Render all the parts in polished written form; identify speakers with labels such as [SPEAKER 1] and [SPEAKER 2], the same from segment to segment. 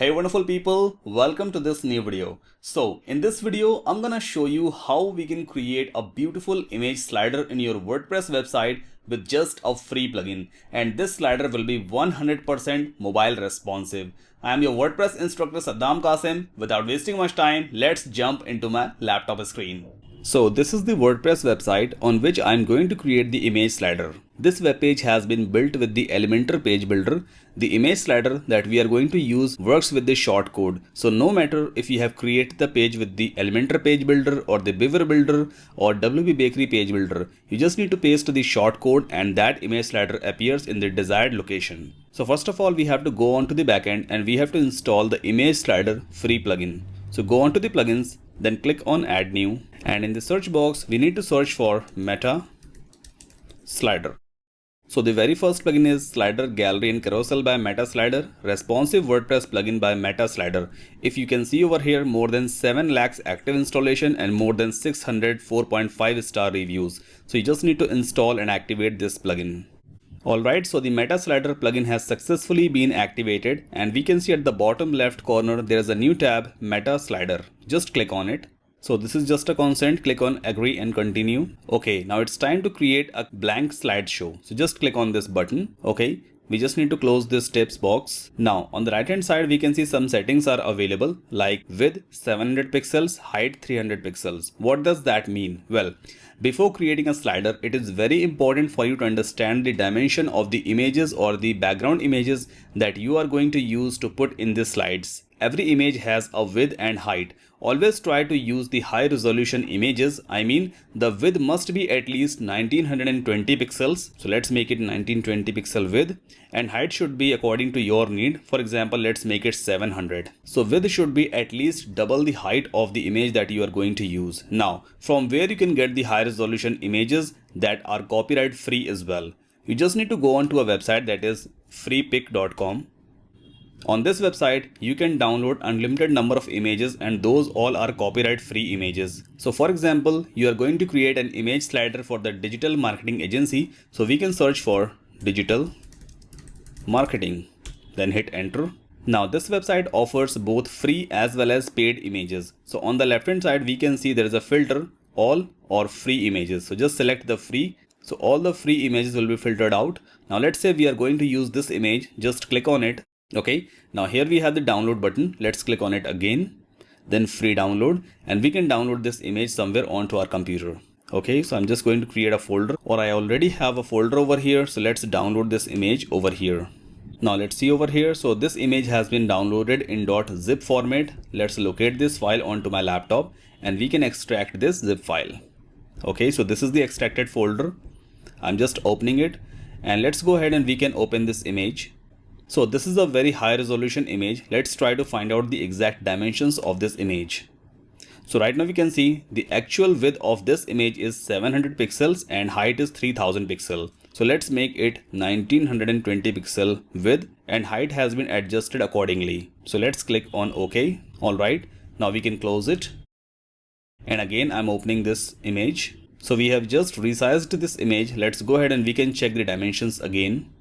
[SPEAKER 1] Hey wonderful people, welcome to this new video. So in this video, I'm gonna show you how we can create a beautiful image slider in your WordPress website with just a free plugin. And this slider will be 100% mobile responsive. I am your WordPress instructor Saddam Qasim. Without wasting much time, let's jump into my laptop screen. So this is the WordPress website on which I am going to create the image slider. This web page has been built with the Elementor page builder. The image slider that we are going to use works with the shortcode. So no matter if you have created the page with the Elementor page builder or the Beaver builder or WP Bakery page builder, you just need to paste the shortcode and that image slider appears in the desired location. So first of all, we have to go on to the backend and we have to install the image slider free plugin. So go on to the plugins, then click on add new, and in the search box we need to search for Meta Slider. So the very first plugin is Slider Gallery and Carousel by Meta Slider, responsive WordPress plugin by Meta Slider. If you can see over here, more than 7 lakhs active installation and more than 600 4.5 star reviews. So you just need to install and activate this plugin. Alright, so the Meta Slider plugin has successfully been activated and we can see at the bottom left corner there is a new tab, Meta Slider. Just click on it. So this is just a consent, click on agree and continue. Okay, now it's time to create a blank slideshow. So just click on this button. Okay, we just need to close this tips box. Now on the right hand side we can see some settings are available like width 700 pixels, height 300 pixels. What does that mean? Well, before creating a slider, it is very important for you to understand the dimension of the images or the background images that you are going to use to put in the slides. Every image has a width and height. Always try to use the high resolution images. I mean, the width must be at least 1920 pixels. So let's make it 1920 pixel width, and height should be according to your need. For example, let's make it 700. So width should be at least double the height of the image that you are going to use. Now, from where you can get the high resolution images that are copyright free as well? You just need to go on to a website that is freepik.com. On this website, you can download unlimited number of images and those all are copyright free images. So for example, you are going to create an image slider for the digital marketing agency. So we can search for digital marketing, then hit enter. Now this website offers both free as well as paid images. So on the left hand side, we can see there is a filter all or free images. So just select the free. So all the free images will be filtered out. Now let's say we are going to use this image, just click on it. Okay, now here we have the download button. Let's click on it again, then free download, and we can download this image somewhere onto our computer. Okay, so I'm just going to create a folder, or I already have a folder over here. So let's download this image over here. Now let's see over here. So this image has been downloaded in .zip format. Let's locate this file onto my laptop and we can extract this zip file. Okay, so this is the extracted folder. I'm just opening it and let's go ahead and we can open this image. So this is a very high resolution image. Let's try to find out the exact dimensions of this image. So right now we can see the actual width of this image is 700 pixels and height is 3000 pixels. So let's make it 1920 pixel width and height has been adjusted accordingly. So let's click on OK. Alright, now we can close it. And again I'm opening this image. So we have just resized this image. Let's go ahead and we can check the dimensions again.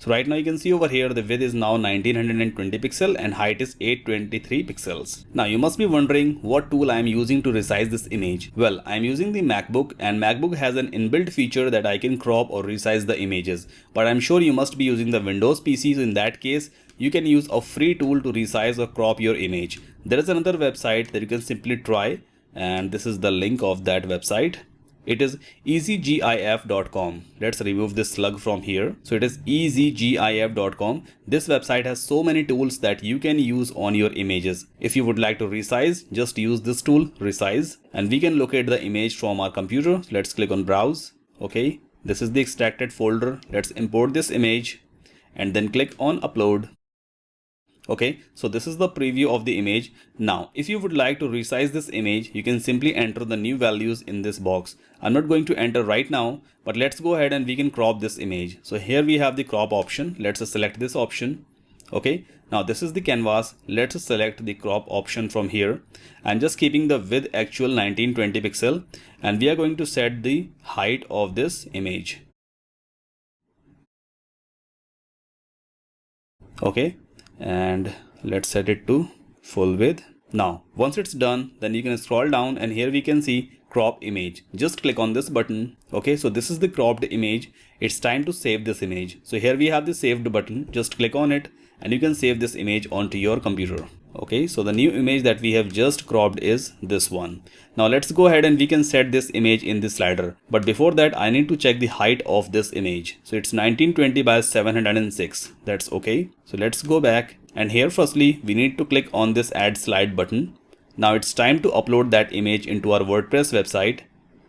[SPEAKER 1] So right now you can see over here the width is now 1920 pixel and height is 823 pixels. Now you must be wondering what tool I am using to resize this image. Well, I am using the MacBook and MacBook has an inbuilt feature that I can crop or resize the images. But I'm sure you must be using the Windows PC, so in that case you can use a free tool to resize or crop your image. There is another website that you can simply try and this is the link of that website. It is easygif.com. Let's remove this slug from here. So it is easygif.com. This website has so many tools that you can use on your images. If you would like to resize, just use this tool, resize, and we can locate the image from our computer. Let's click on browse. Okay, this is the extracted folder. Let's import this image and then click on upload. Okay, so this is the preview of the image. Now, if you would like to resize this image, you can simply enter the new values in this box. I'm not going to enter right now, but let's go ahead and we can crop this image. So here we have the crop option. Let's select this option. Okay, now this is the canvas. Let's select the crop option from here. I'm just keeping the width actual 1920 pixel and we are going to set the height of this image. Okay, and Let's set it to full width. Now, once it's done, then you can scroll down and here we can see crop image. Just click on this button. Okay, so this is the cropped image. It's time to save this image. So here we have the saved button. Just click on it and you can save this image onto your computer. Okay, so the new image that we have just cropped is this one. Now let's go ahead and we can set this image in the slider. But before that, I need to check the height of this image. So it's 1920 by 706. That's okay. So let's go back. And here firstly, we need to click on this add slide button. Now it's time to upload that image into our WordPress website.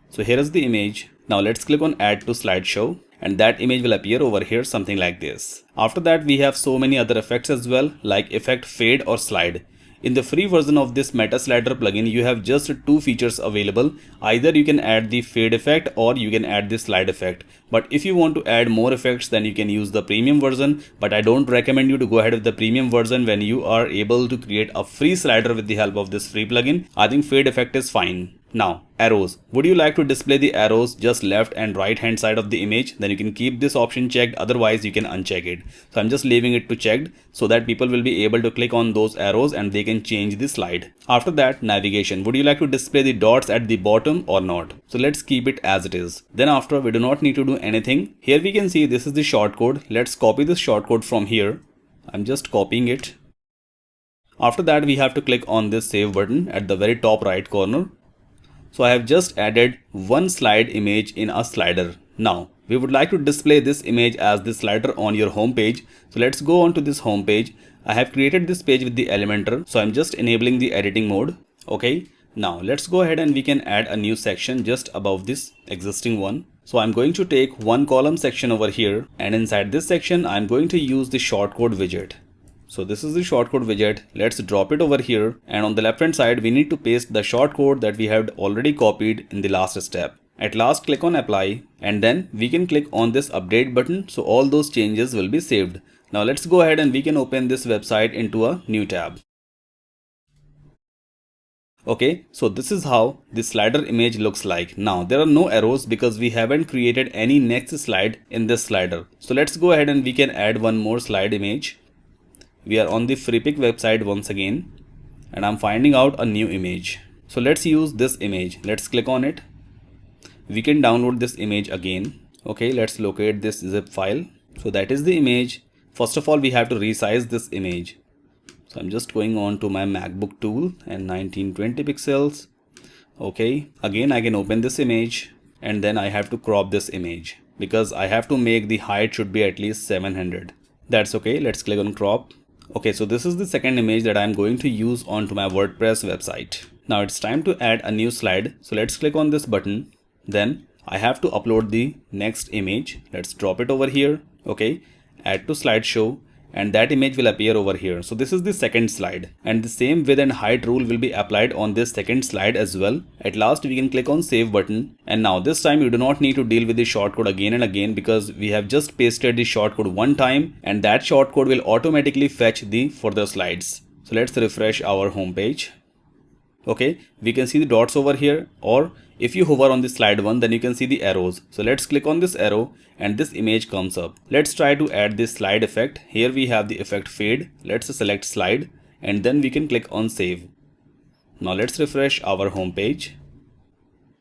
[SPEAKER 1] So here is the image. Now let's click on add to slideshow and that image will appear over here something like this. After that, we have so many other effects as well, like effect fade or slide. In the free version of this Meta Slider plugin, you have just two features available. Either you can add the fade effect or you can add the slide effect. But if you want to add more effects, then you can use the premium version. But I don't recommend you to go ahead with the premium version when you are able to create a free slider with the help of this free plugin. I think fade effect is fine. Now, arrows. Would you like to display the arrows just left and right hand side of the image? Then you can keep this option checked, otherwise you can uncheck it. So I'm just leaving it to checked so that people will be able to click on those arrows and they can change the slide. After that, navigation. Would you like to display the dots at the bottom or not? So let's keep it as it is. Then after, we do not need to do anything. Here we can see this is the shortcode. Let's copy this shortcode from here. I'm just copying it. After that, we have to click on this save button at the very top right corner. So I have just added one slide image in a slider. Now we would like to display this image as the slider on your home page. So let's go on to this home page. I have created this page with the Elementor. So I'm just enabling the editing mode. Okay. Now let's go ahead and we can add a new section just above this existing one. So I'm going to take one column section over here and inside this section, I'm going to use the shortcode widget. So this is the shortcode widget. Let's drop it over here. And on the left hand side, we need to paste the shortcode that we had already copied in the last step. At last, click on apply and then we can click on this update button. So all those changes will be saved. Now let's go ahead and we can open this website into a new tab. Okay, so this is how the slider image looks like. Now there are no arrows because we haven't created any next slide in this slider. So let's go ahead and we can add one more slide image. We are on the Freepik website once again and I'm finding out a new image. So let's use this image. Let's click on it. We can download this image again. Okay, let's locate this zip file. So that is the image. First of all, we have to resize this image. So I'm just going on to my MacBook tool and 1920 pixels. Okay, again I can open this image and then I have to crop this image because I have to make the height should be at least 700. That's okay. Let's click on crop. Okay, so this is the second image that I'm going to use onto my WordPress website. Now it's time to add a new slide. So let's click on this button. Then I have to upload the next image. Let's drop it over here. Okay, add to slideshow and that image will appear over here. So this is the second slide and the same width and height rule will be applied on this second slide as well. At last, we can click on save button. And now this time you do not need to deal with the shortcode again and again because we have just pasted the shortcode one time and that shortcode will automatically fetch the further slides. So let's refresh our home page. Okay, we can see the dots over here, or if you hover on the slide one, then you can see the arrows. So let's click on this arrow and this image comes up. Let's try to add this slide effect. Here we have the effect fade. Let's select slide and then we can click on save. Now let's refresh our home page.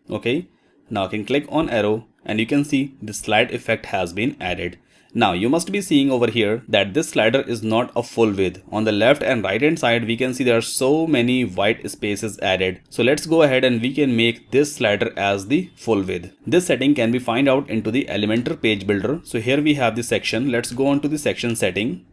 [SPEAKER 1] Okay, now I can click on arrow and you can see the slide effect has been added. Now you must be seeing over here that this slider is not a full width. On the left and right hand side, we can see there are so many white spaces added. So let's go ahead and we can make this slider as the full width. This setting can be found out into the Elementor page builder. So here we have the section. Let's go on to the section setting.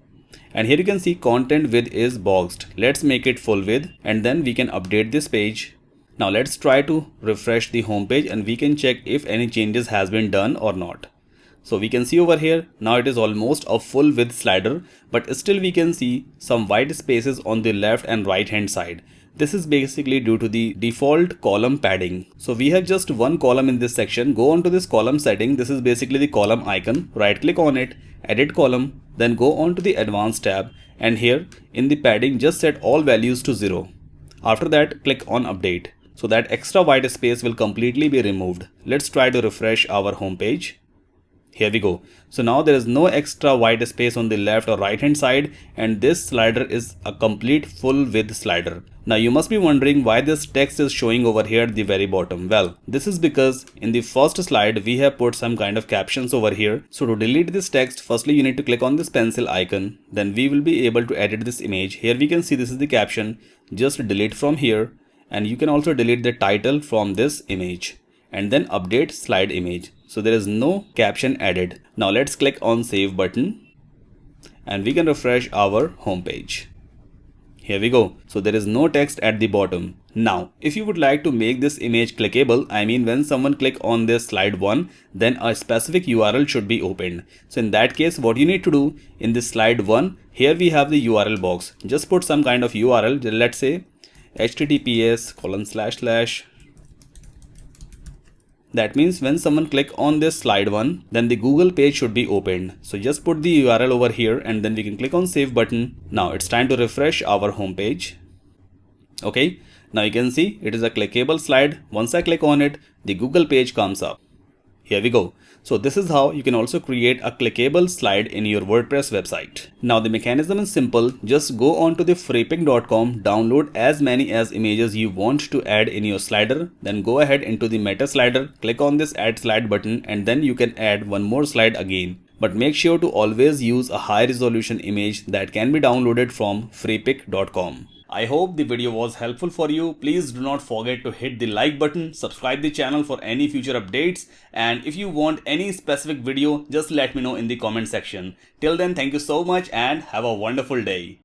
[SPEAKER 1] And here you can see content width is boxed. Let's make it full width and then we can update this page. Now let's try to refresh the home page and we can check if any changes has been done or not. So we can see over here, now it is almost a full width slider, but still we can see some white spaces on the left and right hand side. This is basically due to the default column padding. So we have just one column in this section. Go on to this column setting. This is basically the column icon. Right click on it, edit column, then go on to the advanced tab. And here in the padding, just set all values to 0. After that, click on update. So that extra white space will completely be removed. Let's try to refresh our home page. Here we go. So now there is no extra white space on the left or right hand side, and this slider is a complete full width slider. Now you must be wondering why this text is showing over here at the very bottom. Well, this is because in the first slide we have put some kind of captions over here. So to delete this text, firstly you need to click on this pencil icon. Then we will be able to edit this image. Here we can see this is the caption. Just delete from here, and you can also delete the title from this image and then update slide image. So there is no caption added. Now let's click on save button and we can refresh our home page. Here we go. So there is no text at the bottom. Now, if you would like to make this image clickable, I mean when someone click on this slide 1, then a specific URL should be opened. So in that case, what you need to do in this slide 1, here we have the URL box. Just put some kind of URL, let's say https:// That means when someone click on this slide 1, then the Google page should be opened. So just put the URL over here and then we can click on save button. Now it's time to refresh our home page. Okay, now you can see it is a clickable slide. Once I click on it, the Google page comes up. Here we go. So this is how you can also create a clickable slide in your WordPress website. Now the mechanism is simple. Just go on to the freepik.com, download as many as images you want to add in your slider. Then go ahead into the meta slider, click on this add slide button, and then you can add one more slide again. But make sure to always use a high resolution image that can be downloaded from freepik.com. I hope the video was helpful for you. Please do not forget to hit the like button, subscribe the channel for any future updates, and if you want any specific video, just let me know in the comment section. Till then, thank you so much and have a wonderful day.